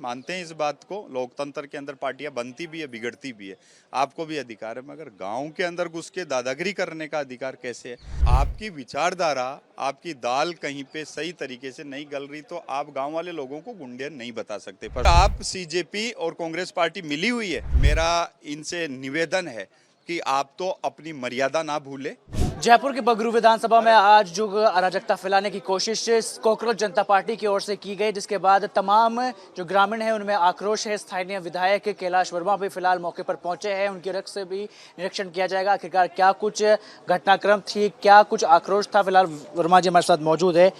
मानते हैं इस बात को। लोकतंत्र के अंदर पार्टियां बनती भी है, बिगड़ती भी है, आपको भी अधिकार है, मगर गांव के अंदर घुस के दादागिरी करने का अधिकार कैसे है? आपकी विचारधारा, आपकी दाल कहीं पे सही तरीके से नहीं गल रही तो आप गांव वाले लोगों को गुंडे नहीं बता सकते। पर आप सीजेपी और कांग्रेस पार्टी मिली हुई है, मेरा इनसे निवेदन है कि आप तो अपनी मर्यादा ना भूले। जयपुर के बगरू विधानसभा में आज जो अराजकता फैलाने की कोशिश कॉकरोच जनता पार्टी की ओर से की गई, जिसके बाद तमाम जो ग्रामीण हैं उनमें आक्रोश है। स्थानीय विधायक कैलाश वर्मा भी फिलहाल मौके पर पहुंचे हैं, उनके रख से भी निरीक्षण किया जाएगा आखिरकार क्या कुछ घटनाक्रम थी, क्या कुछ आक्रोश था। फिलहाल वर्मा जी हमारे साथ मौजूद है।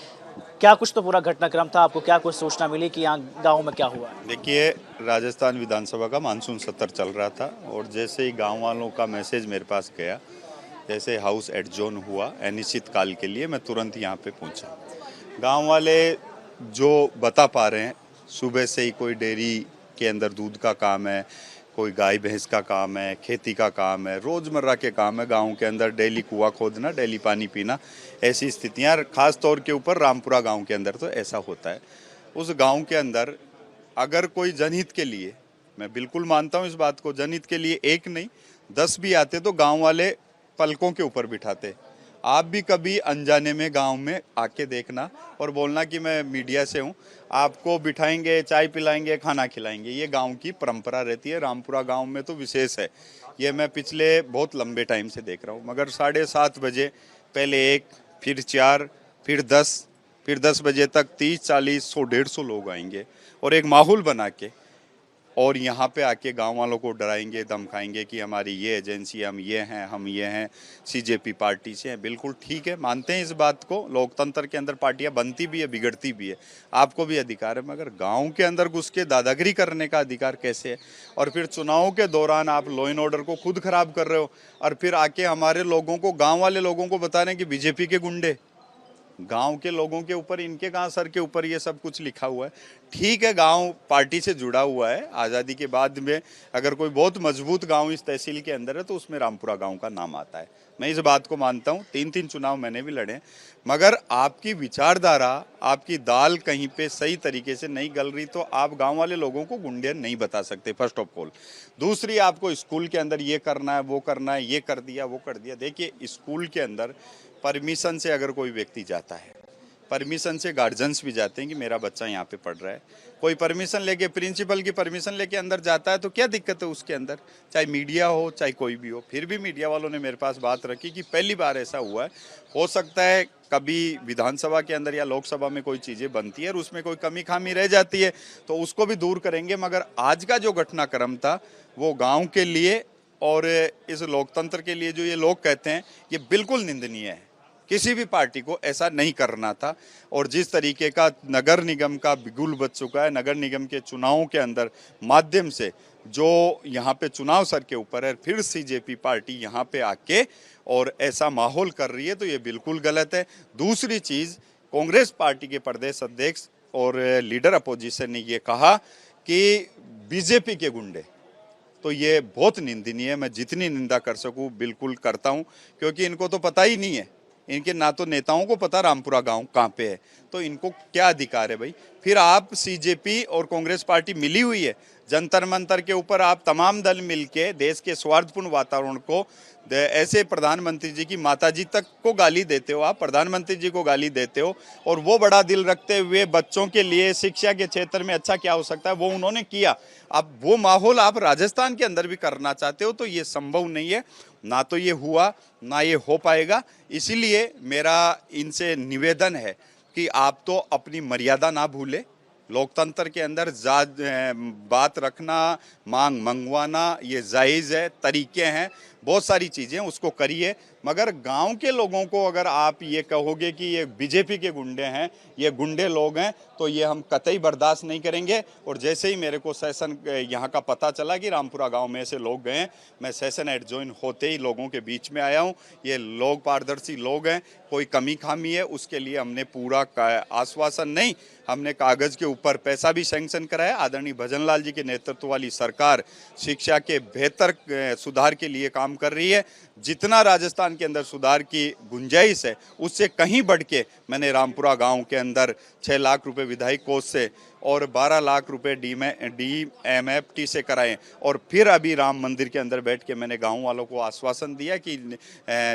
क्या कुछ तो पूरा घटनाक्रम था, आपको क्या कुछ सूचना मिली कि यहाँ गाँव में क्या हुआ? देखिए, राजस्थान विधानसभा का मानसून सत्र चल रहा था और जैसे ही गाँव वालों का मैसेज मेरे पास गया, जैसे हाउस एडजोर्न हुआ अनिश्चित काल के लिए, मैं तुरंत यहाँ पे पहुँचा। गांव वाले जो बता पा रहे हैं, सुबह से ही कोई डेयरी के अंदर दूध का काम है, कोई गाय भैंस का काम है, खेती का काम है, रोज़मर्रा के काम है। गांव के अंदर डेली कुआं खोदना, डेली पानी पीना, ऐसी स्थितियाँ खास तौर के ऊपर रामपुरा गाँव के अंदर तो ऐसा होता है। उस गाँव के अंदर अगर कोई जनहित के लिए, मैं बिल्कुल मानता हूँ इस बात को, जनहित के लिए एक नहीं 10 भी आते तो गाँव वाले पलकों के ऊपर बिठाते। आप भी कभी अनजाने में गांव में आके देखना और बोलना कि मैं मीडिया से हूं, आपको बिठाएंगे, चाय पिलाएंगे, खाना खिलाएंगे। ये गांव की परंपरा रहती है। रामपुरा गांव में तो विशेष है, ये मैं पिछले बहुत लंबे टाइम से देख रहा हूं। मगर 7:30 बजे पहले 1, फिर 4, फिर 10, फिर 10 बजे तक 30, 40, 100, 150 लोग आएंगे और एक माहौल बना के और यहाँ पे आके गांव वालों को डराएंगे, धमकाएंगे कि हमारी ये एजेंसी, हम ये हैं, सीजेपी पार्टी से हैं। बिल्कुल ठीक है, मानते हैं इस बात को। लोकतंत्र के अंदर पार्टियां बनती भी है, बिगड़ती भी है, आपको भी अधिकार है, मगर गांव के अंदर घुस के दादागिरी करने का अधिकार कैसे है? और फिर चुनाव के दौरान आप लॉ एंड ऑर्डर को खुद खराब कर रहे हो और फिर आके हमारे लोगों को, गाँव वाले लोगों को बता रहे हैं कि बीजेपी के गुंडे। गांव के लोगों के ऊपर, इनके कहाँ सर के ऊपर ये सब कुछ लिखा हुआ है? ठीक है, गांव पार्टी से जुड़ा हुआ है। आज़ादी के बाद में अगर कोई बहुत मजबूत गांव इस तहसील के अंदर है तो उसमें रामपुरा गांव का नाम आता है। मैं इस बात को मानता हूँ। 3-3 चुनाव मैंने भी लड़े, मगर आपकी विचारधारा, आपकी दाल कहीं पे सही तरीके से नहीं गल रही तो आप गाँव वाले लोगों को गुंडे नहीं बता सकते, फर्स्ट ऑफ ऑल। दूसरी, आपको स्कूल के अंदर ये करना है, वो करना है, ये कर दिया, वो कर दिया। देखिए, स्कूल के अंदर परमिशन से अगर कोई व्यक्ति जाता है, परमिशन से गार्जियंस भी जाते हैं कि मेरा बच्चा यहाँ पे पढ़ रहा है। कोई परमिशन लेके, प्रिंसिपल की परमिशन लेके अंदर जाता है तो क्या दिक्कत है उसके अंदर? चाहे मीडिया हो, चाहे कोई भी हो। फिर भी मीडिया वालों ने मेरे पास बात रखी कि पहली बार ऐसा हुआ है, हो सकता है कभी विधानसभा के अंदर या लोकसभा में कोई चीज़ें बनती है और उसमें कोई कमी खामी रह जाती है तो उसको भी दूर करेंगे। मगर आज का जो घटनाक्रम था वो गाँव के लिए और इस लोकतंत्र के लिए जो ये लोग कहते हैं, ये बिल्कुल निंदनीय है। किसी भी पार्टी को ऐसा नहीं करना था। और जिस तरीके का नगर निगम का बिगुल बच चुका है, नगर निगम के चुनावों के अंदर माध्यम से जो यहाँ पे चुनाव सर के ऊपर है, फिर सीजेपी पार्टी यहाँ पे आके और ऐसा माहौल कर रही है तो ये बिल्कुल गलत है। दूसरी चीज़, कांग्रेस पार्टी के प्रदेश अध्यक्ष और लीडर अपोजिशन ने ये कहा कि बीजेपी के गुंडे, तो ये बहुत निंदनीय है। मैं जितनी निंदा कर सकूं बिल्कुल करता हूं, क्योंकि इनको तो पता ही नहीं है। इनके ना तो नेताओं को पता रामपुरा गांव कहाँ पे है, तो इनको क्या अधिकार है भाई? फिर आप सीजेपी और कांग्रेस पार्टी मिली हुई है, जंतर मंतर के ऊपर आप तमाम दल मिलके देश के स्वार्थपूर्ण वातावरण को, ऐसे प्रधानमंत्री जी की माताजी तक को गाली देते हो, आप प्रधानमंत्री जी को गाली देते हो और वो बड़ा दिल रखते हुए बच्चों के लिए शिक्षा के क्षेत्र में अच्छा क्या हो सकता है वो उन्होंने किया। अब वो माहौल आप राजस्थान के अंदर भी करना चाहते हो तो ये संभव नहीं है, ना तो ये हुआ, ना ये हो पाएगा। इसीलिए मेरा इनसे निवेदन है कि आप तो अपनी मर्यादा ना भूले। लोकतंत्र के अंदर बात रखना, मांग मंगवाना ये जायज़ है, तरीके हैं, बहुत सारी चीज़ें उसको करिए। मगर गांव के लोगों को अगर आप ये कहोगे कि ये बीजेपी के गुंडे हैं, ये गुंडे लोग हैं, तो ये हम कतई बर्दाश्त नहीं करेंगे। और जैसे ही मेरे को सेशन यहाँ का पता चला कि रामपुरा गांव में ऐसे लोग गए हैं, मैं सेशन एडजॉइन होते ही लोगों के बीच में आया हूँ। ये लोग पारदर्शी लोग हैं, कोई कमी खामी है उसके लिए हमने पूरा आश्वासन नहीं, हमने कागज़ के ऊपर पैसा भी सैंक्शन कराया। आदरणीय भजन लाल जी के नेतृत्व वाली सरकार शिक्षा के बेहतर सुधार के लिए काम कर रही है। जितना राजस्थान के अंदर सुधार की गुंजाइश है उससे कहीं बढ़ के मैंने रामपुरा गांव के अंदर 6 लाख रुपए विधायक कोष से और 12 लाख रुपए DMFT से कराए और फिर अभी राम मंदिर के अंदर बैठ के मैंने गांव वालों को आश्वासन दिया कि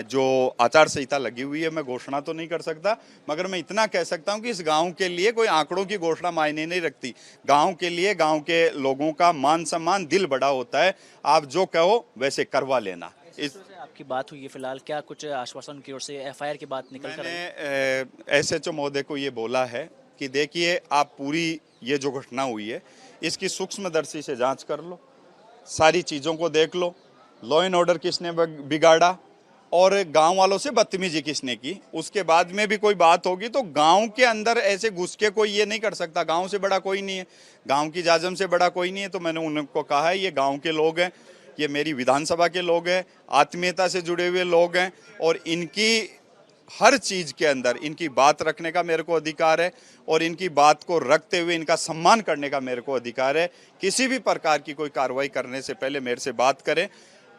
जो आचार संहिता लगी हुई है मैं घोषणा तो नहीं कर सकता, मगर मैं इतना कह सकता हूं कि इस गांव के लिए कोई आंकड़ों की घोषणा मायने नहीं रखती। गांव के लिए गांव के लोगों का मान सम्मान दिल बड़ा होता है, आप जो कहो वैसे करवा लेना। इस आपकी बात हुई है फिलहाल, क्या कुछ आश्वासन की ओर से FIR की बात निकल कर आई? मैंने SHO महोदय को ये बोला है कि देखिए आप पूरी ये जो घटना हुई है इसकी सूक्ष्मदर्शी से जांच कर लो, सारी चीज़ों को देख लो, लॉ एंड ऑर्डर किसने बिगाड़ा और गांव वालों से बदतमीजी किसने की, उसके बाद में भी कोई बात होगी तो गांव के अंदर ऐसे घुस के कोई ये नहीं कर सकता। गांव से बड़ा कोई नहीं है, गांव की जाजम से बड़ा कोई नहीं है। तो मैंने उनको कहा है ये गांव के लोग हैं, ये मेरी विधानसभा के लोग हैं, आत्मीयता से जुड़े हुए लोग हैं और इनकी हर चीज के अंदर इनकी बात रखने का मेरे को अधिकार है और इनकी बात को रखते हुए इनका सम्मान करने का मेरे को अधिकार है। किसी भी प्रकार की कोई कार्रवाई करने से पहले मेरे से बात करें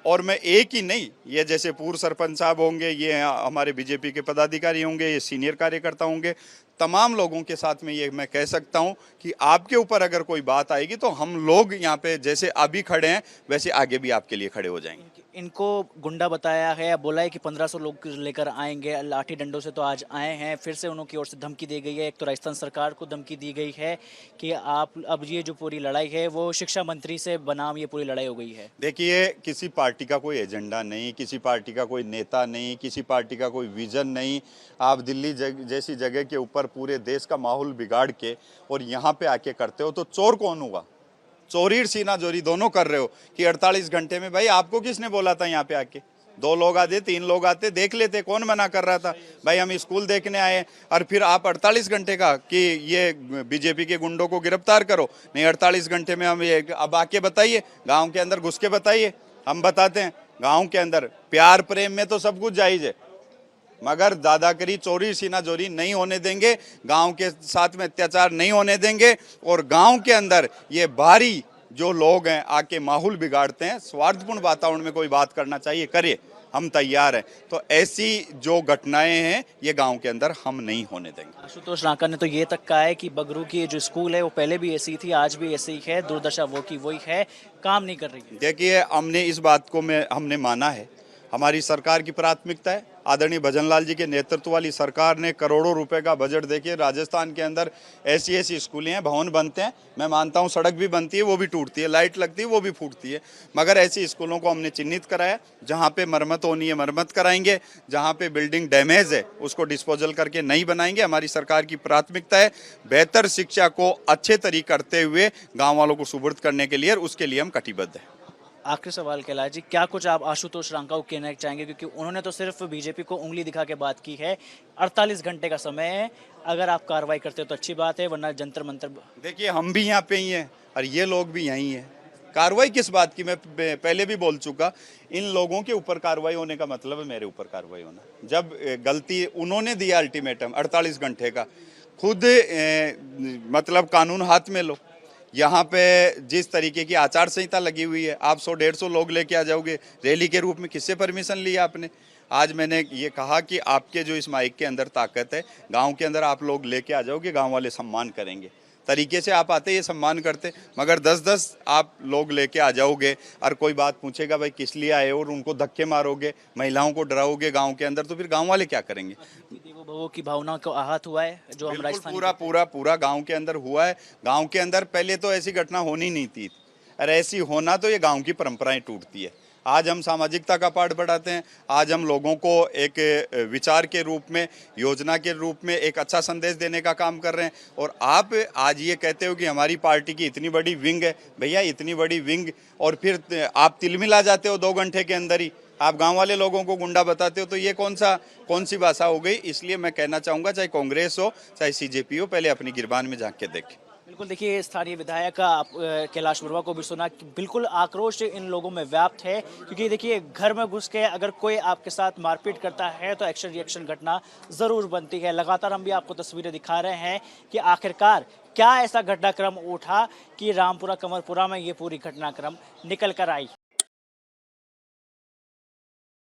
और मैं एक ही नहीं, ये जैसे पूर्व सरपंच साहब होंगे, ये हमारे BJP के पदाधिकारी होंगे, ये सीनियर कार्यकर्ता होंगे, तमाम लोगों के साथ में ये मैं कह सकता हूं कि आपके ऊपर अगर कोई बात आएगी तो हम लोग यहाँ पे जैसे अभी खड़े हैं वैसे आगे भी आपके लिए खड़े हो जाएंगे। इनको गुंडा बताया है, बोला है कि 1500 लोग लेकर आएंगे, लाठी डंडों से तो आज आए हैं, फिर से उनकी ओर से धमकी दी गई है। एक तो राजस्थान सरकार को धमकी दी गई है कि आप अब ये जो पूरी लड़ाई है वो शिक्षा मंत्री से बनाम ये पूरी लड़ाई हो गई है। देखिए किसी पार्टी का कोई एजेंडा नहीं, किसी पार्टी का कोई नेता नहीं, किसी पार्टी का कोई विजन नहीं। आप दिल्ली जैसी जगह के ऊपर पूरे देश का माहौल बिगाड़ के और यहाँ पे आके करते हो तो चोर कौन हुआ? चोरी सीना जोरी दोनों कर रहे हो कि 48 घंटे में। भाई आपको किसने बोला था यहाँ पे आके? 2 लोग आते, 3 लोग आते, देख लेते, कौन मना कर रहा था? भाई हम स्कूल देखने आए और फिर आप 48 घंटे का कि ये BJP के गुंडों को गिरफ्तार करो। नहीं, 48 घंटे में हम ये अब आके बताइए, गांव के अंदर घुस के बताइए, हम बताते हैं। गांव के अंदर प्यार प्रेम में तो सब कुछ जायज है, मगर दादागिरी चोरी सीनाजोरी नहीं होने देंगे, गांव के साथ में अत्याचार नहीं होने देंगे। और गांव के अंदर ये बाहरी जो लोग हैं आके माहौल बिगाड़ते हैं, स्वार्थपूर्ण वातावरण में कोई बात करना चाहिए करे, हम तैयार हैं। तो ऐसी जो घटनाएं हैं ये गांव के अंदर हम नहीं होने देंगे। आशुतोष रांका ने तो ये तक कहा है कि बगरू की जो स्कूल है वो पहले भी ऐसी थी, आज भी ऐसी ही है, दुर्दशा वो की वही है, काम नहीं कर रही है। देखिए हमने इस बात को हमने माना है, हमारी सरकार की प्राथमिकता है। आदरणीय भजनलाल जी के नेतृत्व वाली सरकार ने करोड़ों रुपए का बजट देखिए, राजस्थान के अंदर ऐसी स्कूलें हैं, भवन बनते हैं, मैं मानता हूं सड़क भी बनती है वो भी टूटती है, लाइट लगती है वो भी फूटती है, मगर ऐसी स्कूलों को हमने चिन्हित कराया। जहां पे मरम्मत होनी है मरम्मत कराएंगे, जहां पे बिल्डिंग डैमेज है उसको डिस्पोजल करके नहीं बनाएंगे। हमारी सरकार की प्राथमिकता है बेहतर शिक्षा को अच्छे तरीके करते हुए गाँव वालों को सुपुर्द करने के लिए, और उसके लिए हम कटिबद्ध हैं। आखिरी सवाल कैलाश जी, क्या कुछ आप आशुतोष रांका को कहना चाहेंगे, क्योंकि उन्होंने तो सिर्फ BJP को उंगली दिखा के बात की है। 48 घंटे का समय है, अगर आप कार्रवाई करते हो तो अच्छी बात है, वरना जंतर मंतर। देखिए हम भी यहाँ पे ही हैं और ये लोग भी यहीं हैं। कार्रवाई किस बात की, मैं पहले भी बोल चुका, इन लोगों के ऊपर कार्रवाई होने का मतलब है मेरे ऊपर कार्रवाई होना। जब गलती उन्होंने दिया अल्टीमेटम 48 घंटे का, खुद मतलब कानून हाथ में लो। यहाँ पे जिस तरीके की आचार संहिता लगी हुई है, आप 100-150 लोग लेके आ जाओगे रैली के रूप में, किससे परमिशन लिया आपने? आज मैंने ये कहा कि आपके जो इस माइक के अंदर ताकत है, गांव के अंदर आप लोग लेके आ जाओगे, गांव वाले सम्मान करेंगे। तरीके से आप आते ये सम्मान करते, मगर 10-10 आप लोग लेके आ जाओगे और कोई बात पूछेगा भाई किस लिए आए और उनको धक्के मारोगे, महिलाओं को डराओगे गांव के अंदर, तो फिर गांव वाले क्या करेंगे? देवो की भावना को आहत हुआ है जो हम राजस्थान पूरा गांव के अंदर हुआ है। गांव के अंदर पहले तो ऐसी घटना होनी नहीं थी, और ऐसी होना तो ये गांव की परंपराएं टूटती है। आज हम सामाजिकता का पाठ बढ़ाते हैं, आज हम लोगों को एक विचार के रूप में, योजना के रूप में एक अच्छा संदेश देने का काम कर रहे हैं। और आप आज ये कहते हो कि हमारी पार्टी की इतनी बड़ी विंग है, भैया इतनी बड़ी विंग, और फिर आप तिलमिला जाते हो 2 घंटे के अंदर ही, आप गांव वाले लोगों को गुंडा बताते हो, तो ये कौन सी भाषा हो गई? इसलिए मैं कहना चाहूँगा, चाहे कांग्रेस हो चाहे CJP हो, पहले अपनी गिरबान में झांक के देखें। बिल्कुल, देखिए स्थानीय विधायक आप कैलाश वर्मा को भी सुना कि बिल्कुल आक्रोश इन लोगों में व्याप्त है, क्योंकि देखिए घर में घुस के अगर कोई आपके साथ मारपीट करता है तो एक्शन रिएक्शन घटना ज़रूर बनती है। लगातार हम भी आपको तस्वीरें दिखा रहे हैं कि आखिरकार क्या ऐसा घटनाक्रम उठा कि रामपुरा कमरपुरा में ये पूरी घटनाक्रम निकल कर आई।